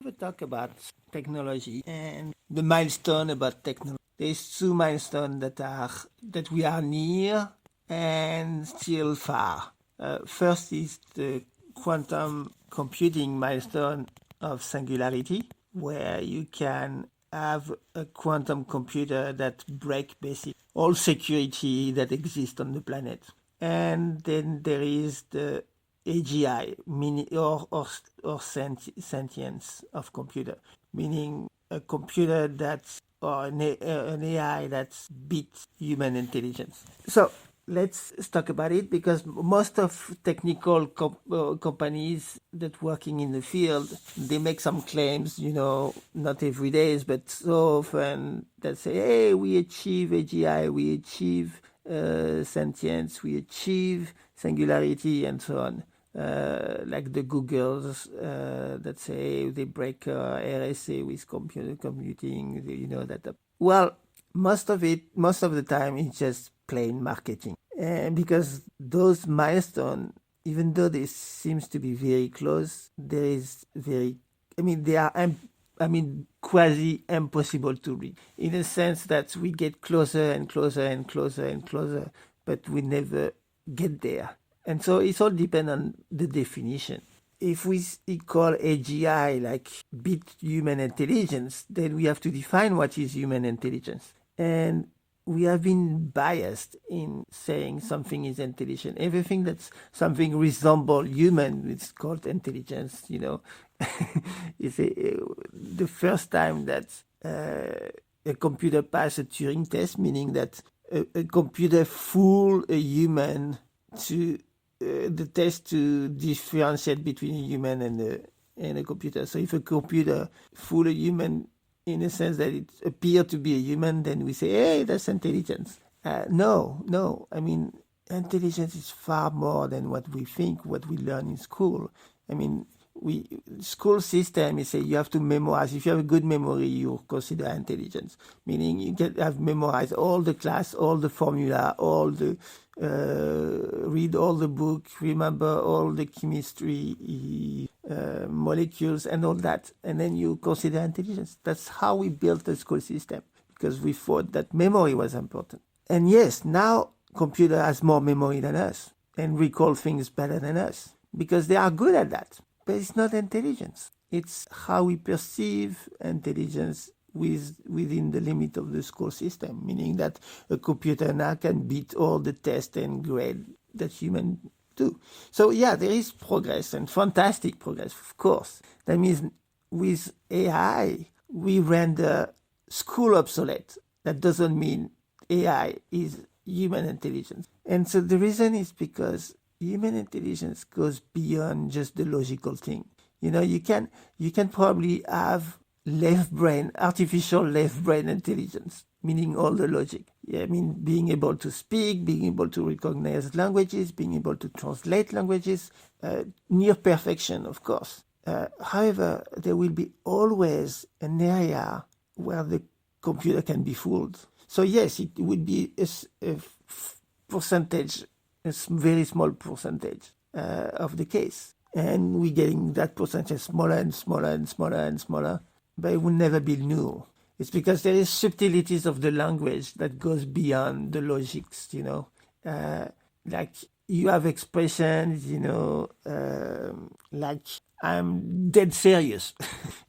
we talk about technology and the milestone about technology. There's two milestones that we are near and still far. First is the quantum computing milestone of Singularity, where you can have a quantum computer that breaks basic all security that exists on the planet. And then there is the AGI, meaning or sentience of computer, meaning a computer that's or an AI that's beats human intelligence. So let's talk about it, because most of technical companies that working in the field, they make some claims, not every day, but so often that say, hey, we achieve AGI, we achieve sentience, we achieve singularity, and so on. Like the Googles that say they break RSA with computing, that. Well, most of the time, it's just plain marketing. Because those milestones, even though they seems to be very close, they are quasi impossible to reach, in a sense that we get closer and closer and closer and closer, but we never get there. And so it's all depend on the definition. If we call AGI like beat human intelligence, then we have to define what is human intelligence. And we have been biased in saying something is intelligent. Everything that's something resemble human, it's called intelligence, You say the first time that a computer passed a Turing test, meaning that a computer fooled a human to the test to differentiate between a human and a computer. So if a computer fooled a human in a sense that it appeared to be a human, then we say, hey, that's intelligence. No. Intelligence is far more than what we think, what we learn in school. School system is say you have to memorize. If you have a good memory, you consider intelligence. Meaning you can have memorized all the class, all the formula, all the read all the book, remember all the chemistry, molecules, and all that, and then you consider intelligence. That's how we built the school system, because we thought that memory was important. And yes, now computer has more memory than us and recall things better than us, because they are good at that. But it's not intelligence. It's how we perceive intelligence within the limit of the school system, meaning that a computer now can beat all the tests and grade that humans do. So yeah, there is progress, and fantastic progress, of course. That means with AI, we render school obsolete. That doesn't mean AI is human intelligence. And so the reason is because human intelligence goes beyond just the logical thing. You can probably have artificial left brain intelligence, meaning all the logic. Being able to speak, being able to recognize languages, being able to translate languages, near perfection, of course. However, there will be always an area where the computer can be fooled. So yes, it would be a percentage, a very small percentage of the case. And we're getting that percentage smaller and smaller and smaller and smaller, but it will never be null. It's because there is subtleties of the language that goes beyond the logics, like you have expressions, like I'm dead serious.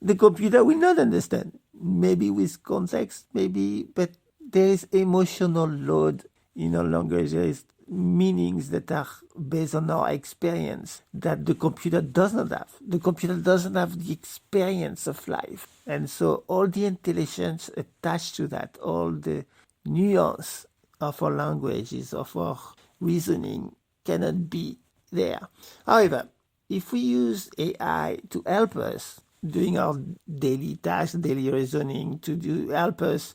The computer will not understand. Maybe with context, but there is emotional load in our language. There is meanings that are based on our experience that the computer does not have. The computer doesn't have the experience of life. And so all the intelligence attached to that, all the nuance of our languages, of our reasoning, cannot be there. However, if we use AI to help us doing our daily tasks, daily reasoning, help us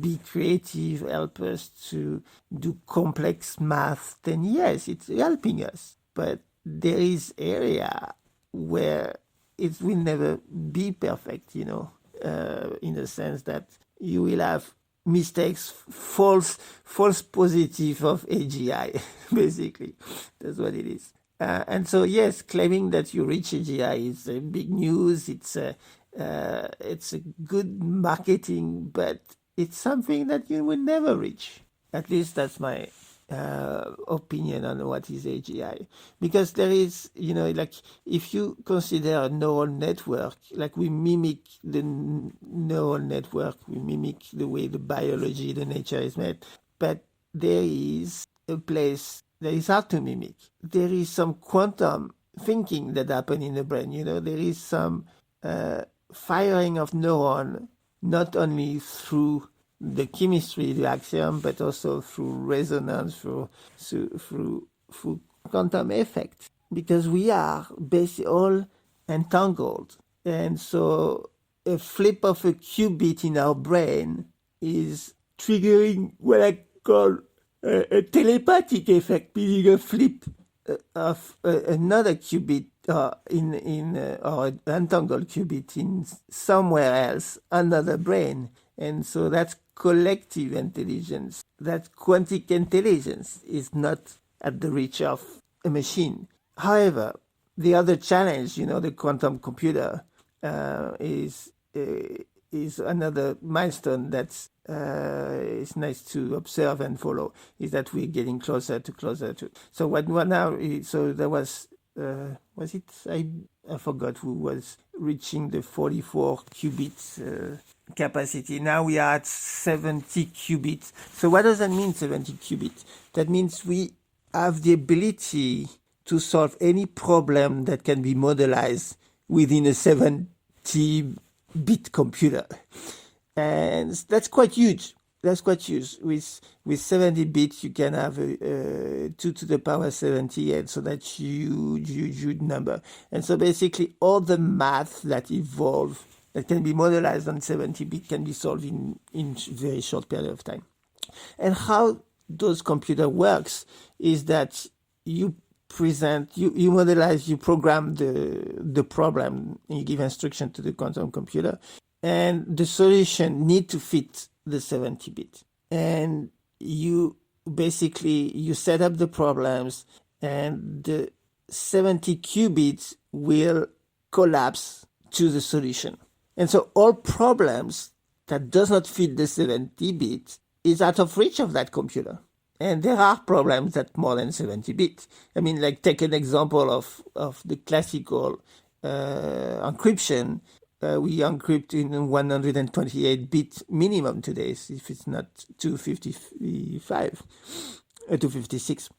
be creative, help us to do complex math, then yes, it's helping us. But there is area where it will never be perfect, in the sense that you will have mistakes, false positive of AGI, basically. That's what it is. And so, yes, claiming that you reach AGI is big news. It's a good marketing, but it's something that you will never reach. At least that's my opinion on what is AGI. Because there is, like if you consider a neural network, like we mimic the neural network, we mimic the way the biology, the nature is made, but there is a place that is hard to mimic. There is some quantum thinking that happens in the brain. There is some firing of neuron, not only through the chemistry, the axiom, but also through resonance, through quantum effect, because we are basically all entangled. And so a flip of a qubit in our brain is triggering what I call a telepathic effect, meaning a flip of another qubit or an entangled qubit in somewhere else, another brain. And so that's collective intelligence. That quantic intelligence is not at the reach of a machine. However, the other challenge, the quantum computer, is another milestone that's is nice to observe and follow, is that we're getting closer to. So what now? So there was it? I forgot who was reaching the 44 qubits capacity. Now we are at 70 qubits. So what does that mean, 70 qubits? That means we have the ability to solve any problem that can be modelized within a 70-bit computer. And that's quite huge. With 70 bits, you can have 2 to the power 70, and so that's huge number. And so basically, all the math that evolve that can be modelized on 70 bit can be solved in very short period of time. And how those computer works is that you modelize, you program the problem, you give instruction to the quantum computer, and the solution need to fit the 70 bit. And you set up the problems, and the 70 qubits will collapse to the solution. And so all problems that does not fit the 70 bit is out of reach of that computer. And there are problems that more than 70 bits. I mean, like take an example of the classical encryption. We encrypt in 128-bit minimum today, if it's not 256.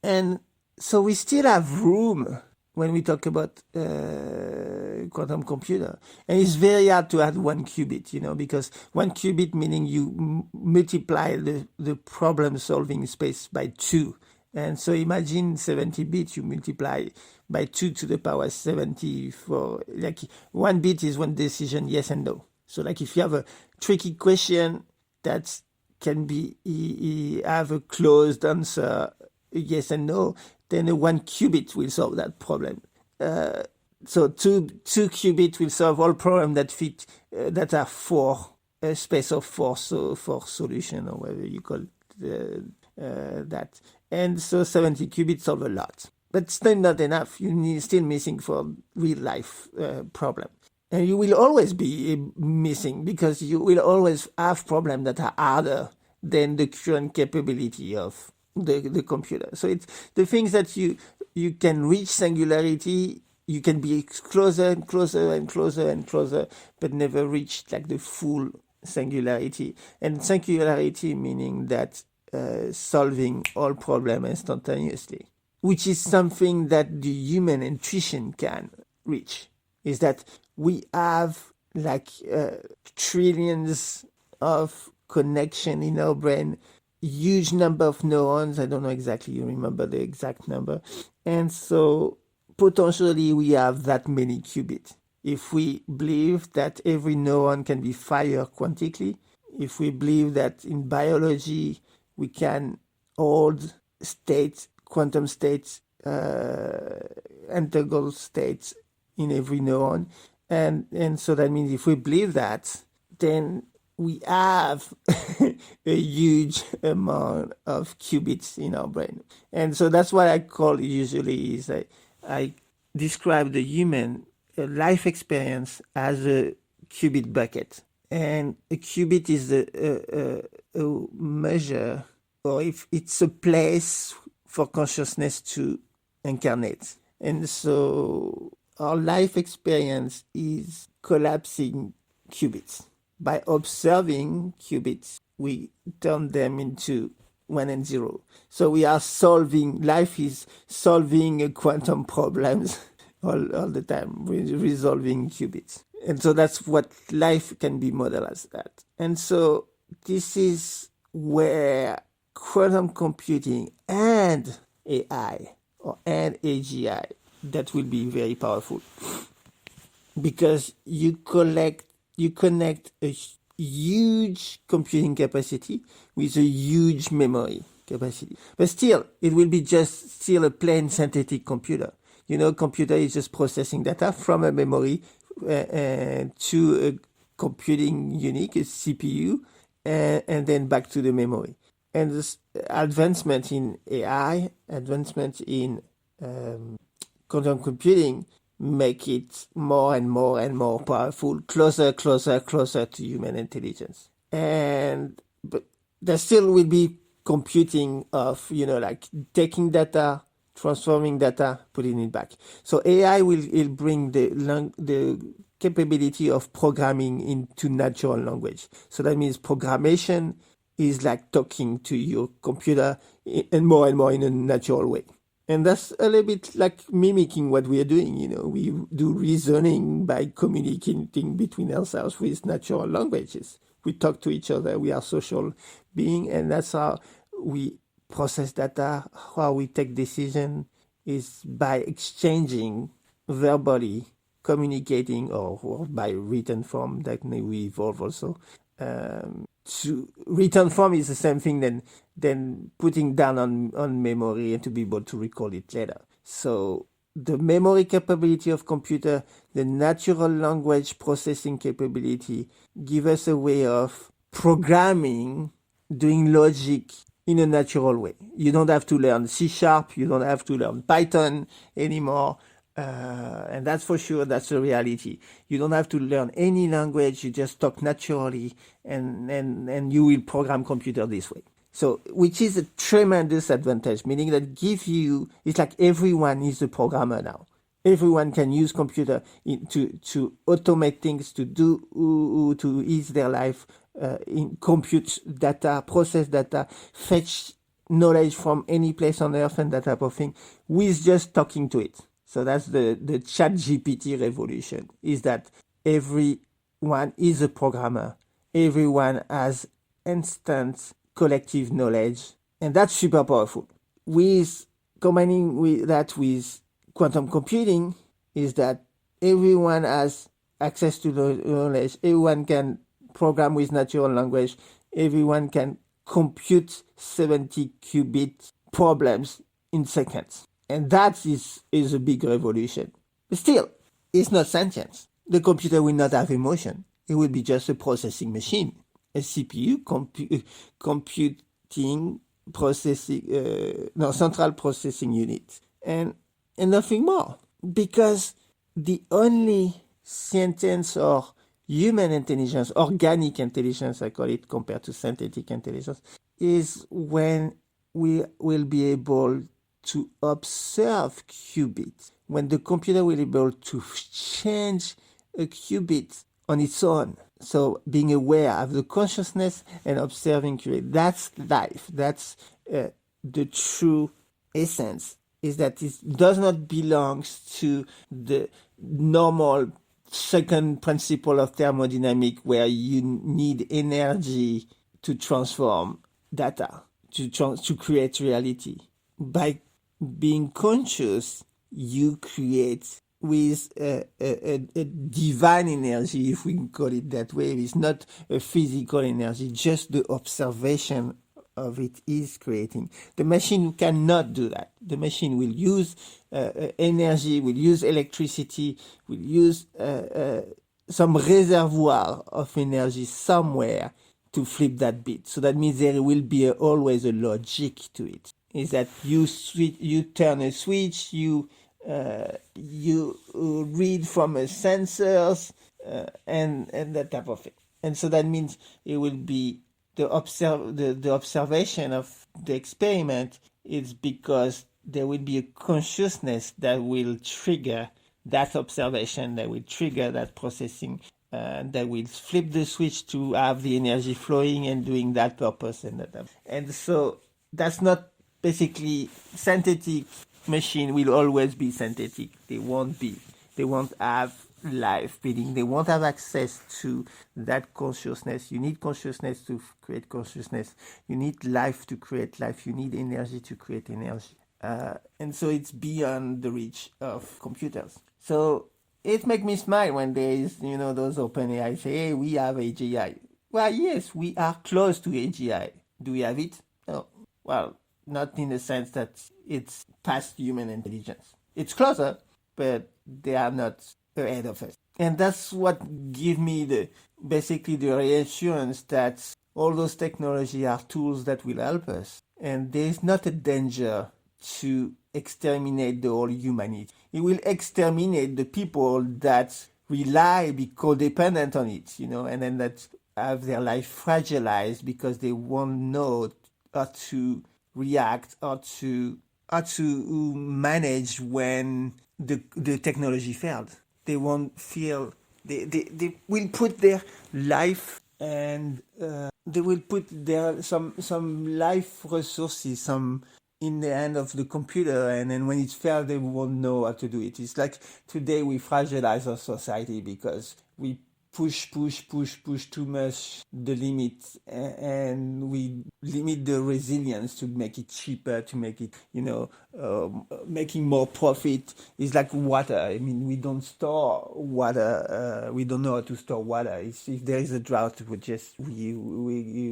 And so we still have room when we talk about quantum computer. And it's very hard to add 1 qubit, because 1 qubit meaning you multiply the problem-solving space by 2. And so imagine 70 bits, you multiply by 2 to the power 70 for, like, 1 bit is one decision, yes and no. So like if you have a tricky question that can have a closed answer, yes and no, then a 1 qubit will solve that problem. So two qubits will solve all problems that fit, that are 4, a space of 4, so 4 solution, or whatever you call that. And so 70 qubits solve a lot. But still not enough. You're still missing for real life problem. And you will always be missing, because you will always have problems that are harder than the current capability of the computer. So it's the things that you can reach singularity, you can be closer and closer and closer and closer, but never reach like the full singularity. And singularity meaning that solving all problems instantaneously, which is something that the human intuition can reach, is that we have like trillions of connection in our brain, huge number of neurons. I don't know exactly, you remember the exact number. And so potentially we have that many qubits. If we believe that every neuron can be fired quantically, if we believe that in biology we can hold states, quantum states, integral states in every neuron, and so that means if we believe that, then we have a huge amount of qubits in our brain. And so that's what I call usually is I describe the human life experience as a qubit bucket. And a qubit is a measure, or if it's a place for consciousness to incarnate. And so our life experience is collapsing qubits. By observing qubits, we turn them into 1 and 0. So we are solving, life is solving quantum problems all the time, resolving qubits. And so that's what life can be modeled as that. And so this is where quantum computing and AI and AGI, that will be very powerful, because you connect a huge computing capacity with a huge memory capacity. But still, it will be still a plain synthetic computer. Computer is just processing data from a memory to a computing unit, a CPU, and then back to the memory. And this advancement in AI, advancement in quantum computing, make it more and more and more powerful, closer to human intelligence. But there still will be computing of, like taking data, transforming data, putting it back. So AI will bring the capability of programming into natural language. So that means programmation is like talking to your computer and more in a natural way. And that's a little bit like mimicking what we are doing. We do reasoning by communicating between ourselves with natural languages. We talk to each other. We are social beings, and that's how we process data, how we take decisions, is by exchanging verbally, communicating, or by written form. That we evolve also. To written form is the same thing than putting down on memory and to be able to recall it later. So the memory capability of computer, the natural language processing capability, give us a way of programming, doing logic in a natural way. You don't have to learn C#, you don't have to learn Python anymore. And that's for sure, that's the reality. You don't have to learn any language, you just talk naturally, and you will program computer this way. So, which is a tremendous advantage, meaning that it's like everyone is a programmer now. Everyone can use computer to automate things, to ease their life, compute data, process data, fetch knowledge from any place on earth and that type of thing, with just talking to it. So that's the ChatGPT revolution, is that everyone is a programmer. Everyone has instant collective knowledge, and that's super powerful. Combining that with quantum computing is that everyone has access to the knowledge. Everyone can program with natural language. Everyone can compute 70 qubit problems in seconds. And that is a big revolution. But still, it's not sentience. The computer will not have emotion. It will be just a processing machine, a CPU computing processing, central processing unit, and nothing more. Because the only sentience or human intelligence, organic intelligence, I call it, compared to synthetic intelligence, is when we will be able to observe qubits, when the computer will be able to change a qubit on its own. So being aware of the consciousness and observing qubit, that's life. That's the true essence, is that it does not belong to the normal second principle of thermodynamics, where you need energy to transform data, to create reality. By being conscious, you create with a divine energy, if we can call it that way. It's not a physical energy, just the observation of it is creating. The machine cannot do that. The machine will use energy, will use electricity, will use some reservoir of energy somewhere to flip that bit. So that means there will be always a logic to it. Is that you turn a switch, you read from a sensors, and that type of thing. And so that means it will be the observation of the experiment is because there will be a consciousness that will trigger that observation, that will trigger that processing, that will flip the switch to have the energy flowing and doing that purpose and that. And so that's not basically synthetic machine will always be synthetic. They won't have life, meaning they won't have access to that consciousness. You need consciousness to create consciousness. You need life to create life. You need energy to create energy. And so it's beyond the reach of computers. So it makes me smile when there is, those OpenAI say, hey, we have AGI. Well, yes, we are close to AGI. Do we have it? No. Well, not in the sense that it's past human intelligence. It's closer, but they are not ahead of us. And that's what gives me basically the reassurance that all those technology are tools that will help us. And there is not a danger to exterminate the whole humanity. It will exterminate the people that rely, be codependent on it, and then that have their life fragilized because they won't know how to react or to manage when the technology failed. They won't feel they will put their life and they will put their some life resources some in the hand of the computer, and then when it fails they won't know how to do it. It's like today we fragilize our society because we push too much the limit, and we limit the resilience to make it cheaper, to make it, making more profit. Is like water. I mean, we don't store water. We don't know how to store water. If there is a drought, we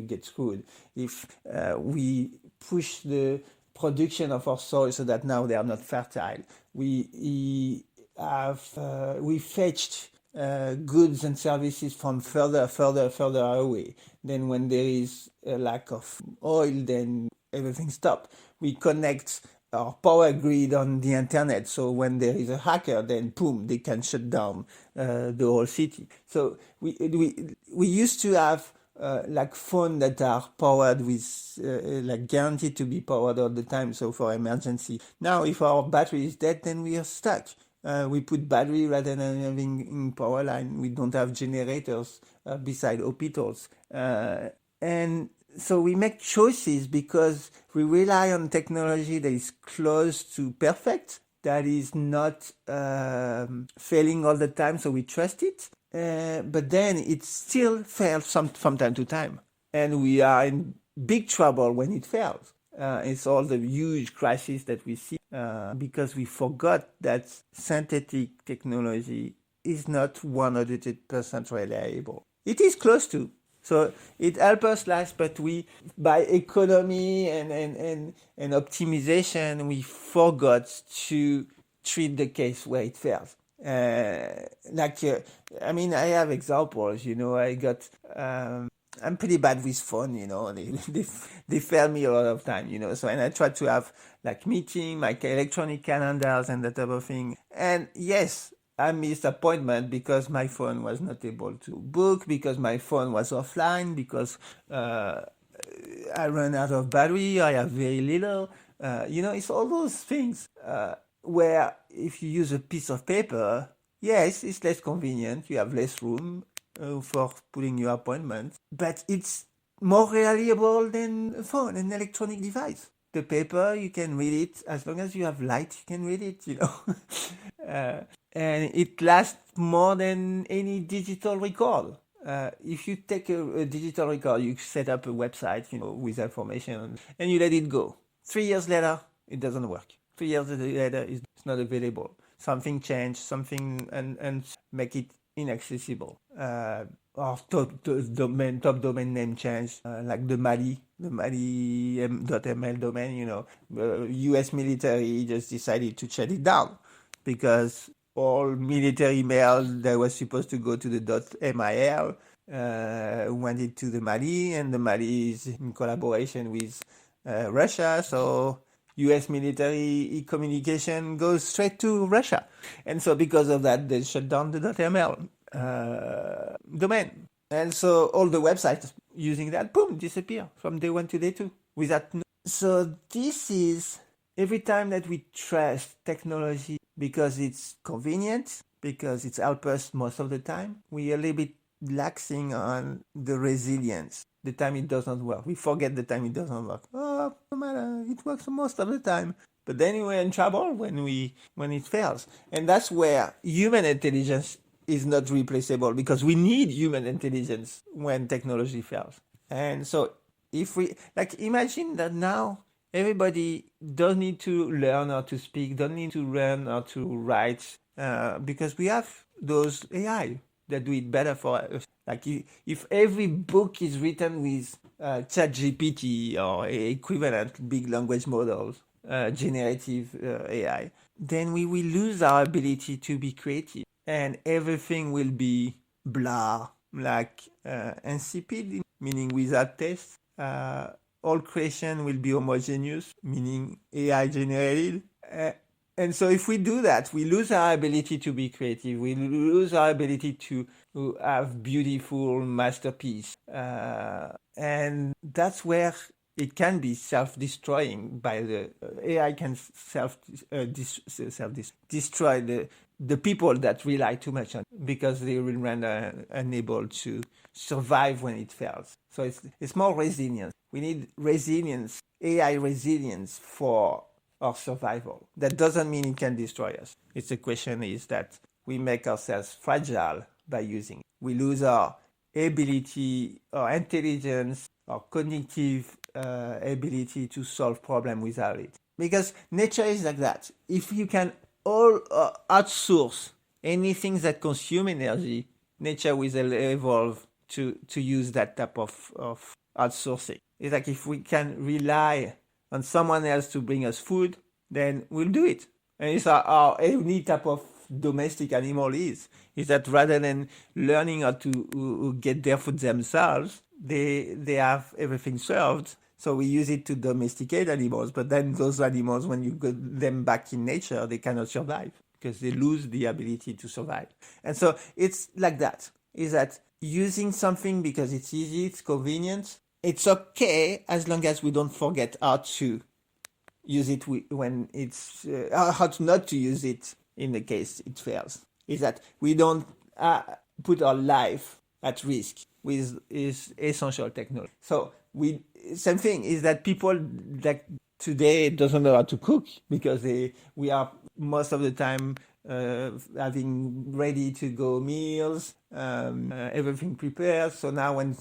get screwed. If we push the production of our soil so that now they are not fertile, we fetched goods and services from further away. Then when there is a lack of oil, then everything stops. We connect our power grid on the internet, so when there is a hacker, then boom, they can shut down the whole city. So we used to have like phones that are powered with like guaranteed to be powered all the time, so for emergency. Now if our battery is dead, then we are stuck. We put battery rather than having in power line. We don't have generators beside hospitals. And so we make choices because we rely on technology that is close to perfect, that is not failing all the time, so we trust it. But then it still fails from time to time. And we are in big trouble when it fails. It's all the huge crises that we see because we forgot that synthetic technology is not 100% reliable. It is close to. So it helps us last, but we, by economy and optimization, we forgot to treat the case where it fails. I mean, I have examples, I got... I'm pretty bad with phone, they fail me a lot of time, so, and I try to have like meeting, my electronic calendars and that type of thing. And yes, I missed appointment because my phone was not able to book, because my phone was offline, because I ran out of battery, I have very little, it's all those things where if you use a piece of paper, yes, it's less convenient, you have less room for putting your appointment, but it's more reliable than a phone, an electronic device. The paper, you can read it as long as you have light, you can read it, and it lasts more than any digital record. If you take a digital record, you set up a website, with information, and you let it go. 3 years later, it doesn't work. 3 years later, it's not available. Something changed, and make it inaccessible. Or top domain name change, like the Mali .ml domain, US military just decided to shut it down because all military mails that was supposed to go to the .mil went into the Mali, and the Mali is in collaboration with Russia, so U.S. military communication goes straight to Russia. And so because of that, they shut down the .ml domain. And so all the websites using that, boom, disappear from day one to day two. So this is every time that we trust technology because it's convenient, because it's helped us most of the time, we are a little bit laxing on the resilience. The time it doesn't work. We forget the time it doesn't work. Oh, no matter, it works most of the time. But then we're in trouble when it fails. And that's where human intelligence is not replaceable, because we need human intelligence when technology fails. And so if we, imagine that now everybody doesn't need to learn how to speak, don't need to learn how to write, because we have those AI that do it better for us. If every book is written with ChatGPT or equivalent big language models, generative AI, then we will lose our ability to be creative, and everything will be blah, insipid, meaning without taste. All creation will be homogeneous, meaning AI generated. And so if we do that, we lose our ability to be creative. We lose our ability to have beautiful masterpiece. And that's where it can be self-destroying. By the AI can destroy the people that rely too much on it, because they will render unable to survive when it fails. So it's more resilience. We need resilience, AI resilience for our survival. That doesn't mean it can destroy us. It's the question is that we make ourselves fragile by using it. We lose our ability, our intelligence, our cognitive ability to solve problems without it. Because nature is like that. If you can all outsource anything that consumes energy, nature will evolve to use that type of outsourcing. It's like if we can rely on someone else to bring us food, then we'll do it. And it's our any type of domestic animal is that rather than learning how to get their food themselves, they have everything served. So we use it to domesticate animals, but then those animals, when you get them back in nature, they cannot survive because they lose the ability to survive. And so it's like that, is that using something because it's easy, it's convenient, it's okay as long as we don't forget how to use it when it's, how to not to use it in the case it fails. Is that we don't put our life at risk with is essential technology. So same thing is that people that today doesn't know how to cook because we are most of the time having ready to go meals, everything prepared. So now when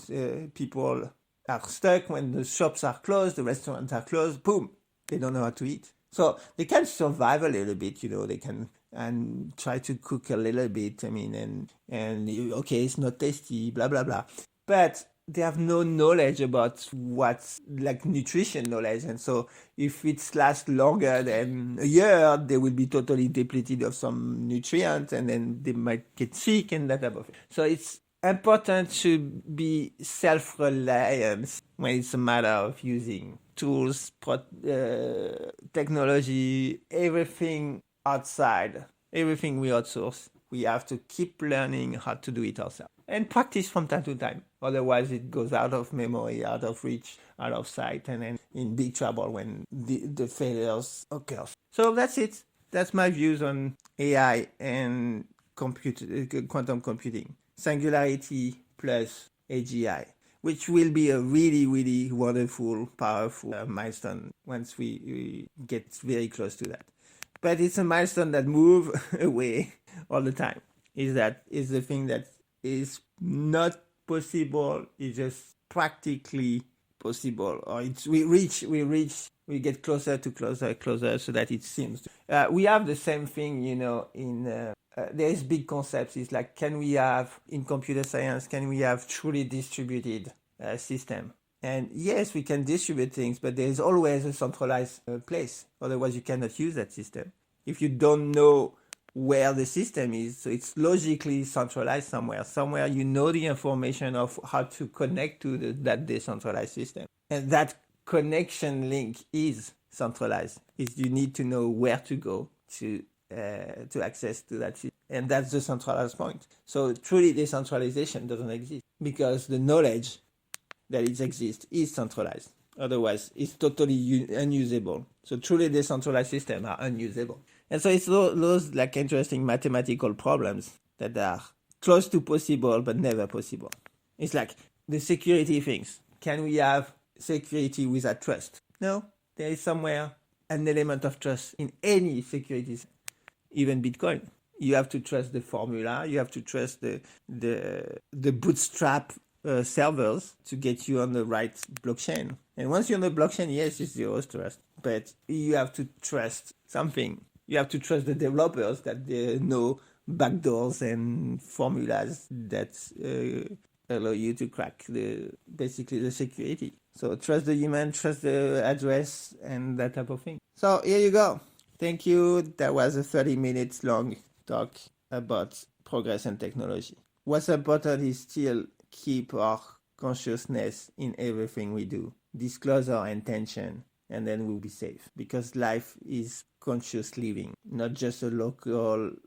people are stuck, when the shops are closed, the restaurants are closed, boom, they don't know how to eat. So they can survive a little bit, they can and try to cook a little bit. I mean, and okay, it's not tasty, blah blah blah, but they have no knowledge about what's like nutrition knowledge, and so if it lasts longer than a year, they will be totally depleted of some nutrients, and then they might get sick and that type of thing. So it's important to be self-reliant when it's a matter of using tools, technology, everything outside, everything we outsource. We have to keep learning how to do it ourselves and practice from time to time. Otherwise, it goes out of memory, out of reach, out of sight, and then in big trouble when the failures occur. So that's it. That's my views on AI and quantum computing. Singularity plus AGI, which will be a really, really wonderful, powerful milestone once we get very close to that. But it's a milestone that moves away all the time. Is the thing that is not possible, it's just practically possible, or we get closer to closer so that it seems. We have the same thing, in there is big concepts. It's like, can we have, in computer science, can we have truly distributed system? And yes, we can distribute things, but there is always a centralized place. Otherwise, you cannot use that system. If you don't know where the system is. So it's logically centralized somewhere. Somewhere you know the information of how to connect to that decentralized system. And that connection link is centralized. Is you need to know where to go to access to that system. And that's the centralized point. So truly decentralization doesn't exist because the knowledge that it exists is centralized. Otherwise, it's totally unusable. So truly decentralized systems are unusable. And so it's those like interesting mathematical problems that are close to possible but never possible. It's like the security things. Can we have security without trust? No. There is somewhere an element of trust in any security, even Bitcoin. You have to trust the formula. You have to trust the bootstrap servers to get you on the right blockchain. And once you're on the blockchain, yes, it's zero trust. But you have to trust something. You have to trust the developers that they know backdoors and formulas that allow you to crack basically the security. So trust the human, trust the address, and that type of thing. So here you go. Thank you. That was a 30 minutes long talk about progress and technology. What's important is still keep our consciousness in everything we do. Disclose our intention, and then we'll be safe. Because life is conscious living, not just a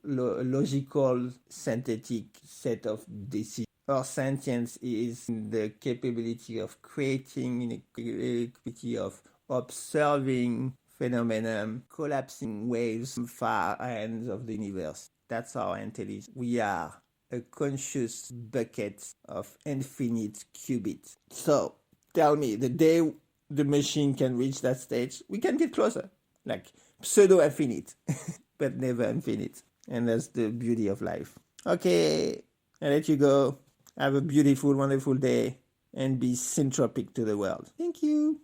logical, synthetic set of decisions. Our sentience is the capability of creating, the capability of observing phenomenon, collapsing waves from far ends of the universe. That's our intelligence. We are a conscious bucket of infinite qubits. So tell me, the day the machine can reach that stage, we can get closer, like pseudo-infinite, but never infinite. And that's the beauty of life. Okay, I let you go. Have a beautiful, wonderful day and be syntropic to the world. Thank you.